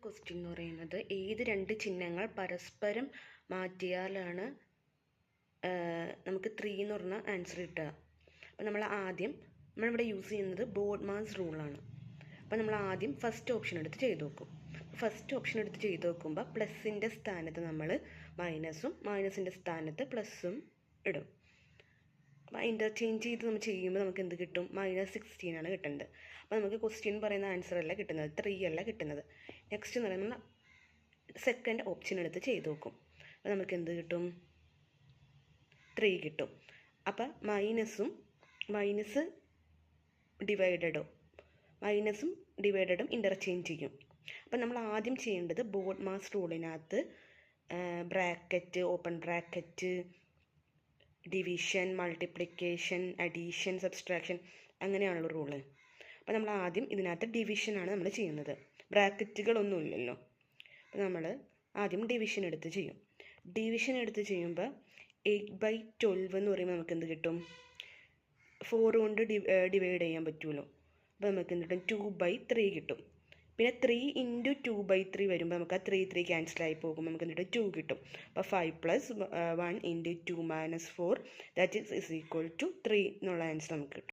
Question എന്ന് പറയുന്നത് ഏത് രണ്ട് ചിഹ്നങ്ങൾ പരസ്പരം മാറ്റിയാലാണ് നമുക്ക് 3 എന്ന് പറഞ്ഞ ആൻസർ കിട്ടുക. അപ്പോൾ നമ്മളിവിടെ യൂസ് ചെയ്യുന്നത് ബോഡ് മാസ് റൂളാണ്. അപ്പോൾ നമ്മൾ ആദ്യം ഫസ്റ്റ് ഓപ്ഷൻ എടുത്ത് ചെയ്ത് നോക്കും. ഫസ്റ്റ് ഓപ്ഷൻ എടുത്ത് ചെയ്ത് നോക്കുമ്പോൾ പ്ലസിൻ്റെ സ്ഥാനത്ത് നമ്മൾ മൈനസും മൈനസിൻ്റെ സ്ഥാനത്ത് പ്ലസും ഇടും. അപ്പോൾ ഇൻ്റർചേഞ്ച് ചെയ്ത് നമ്മൾ ചെയ്യുമ്പോൾ നമുക്ക് എന്ത് കിട്ടും? -16 ആണ് കിട്ടുന്നത്. അപ്പോൾ നമുക്ക് ക്വസ്റ്റ്യൻ പറയുന്ന ആൻസർ അല്ല കിട്ടുന്നത്, 3 അല്ല കിട്ടുന്നത്. നെക്സ്റ്റ് എന്ന് പറയുന്നത് സെക്കൻഡ് ഓപ്ഷൻ എടുത്ത് ചെയ്ത് നോക്കും. അപ്പോൾ നമുക്ക് എന്ത് കിട്ടും? 3 കിട്ടും. അപ്പോൾ മൈനസും ഡിവൈഡഡും ഇൻ്റർചേഞ്ച് ചെയ്യും. അപ്പം നമ്മൾ ആദ്യം ചെയ്യേണ്ടത് ബോഡ് മാസ് റൂളിനകത്ത് bracket, open bracket, division, multiplication, addition, subtraction അങ്ങനെയാണുള്ള റൂള്. അപ്പോൾ നമ്മൾ ആദ്യം ഇതിനകത്ത് ഡിവിഷനാണ് നമ്മൾ ചെയ്യുന്നത്, ബ്രാക്കറ്റുകളൊന്നും ഇല്ലല്ലോ. അപ്പോൾ നമ്മൾ ആദ്യം ഡിവിഷൻ എടുത്ത് ചെയ്യും. ഡിവിഷൻ എടുത്ത് ചെയ്യുമ്പോൾ 8/12 എന്ന് പറയുമ്പോൾ നമുക്ക് എന്ത് കിട്ടും? 4 കൊണ്ട് ഡിവൈഡ് ചെയ്യാൻ പറ്റുമല്ലോ. അപ്പോൾ നമുക്ക് എന്ത് കിട്ടും? 2/3 കിട്ടും. പിന്നെ 3 × 2/3 വരുമ്പോൾ നമുക്ക് ആ 3 ക്യാൻസലായി പോകുമ്പോൾ നമുക്ക് എന്നിട്ട് 2 കിട്ടും. അപ്പോൾ 5 + 1 × 2 - 4 ദാറ്റ് ഈസ് = 3 എന്നുള്ള ആൻസർ നമുക്ക് കിട്ടും.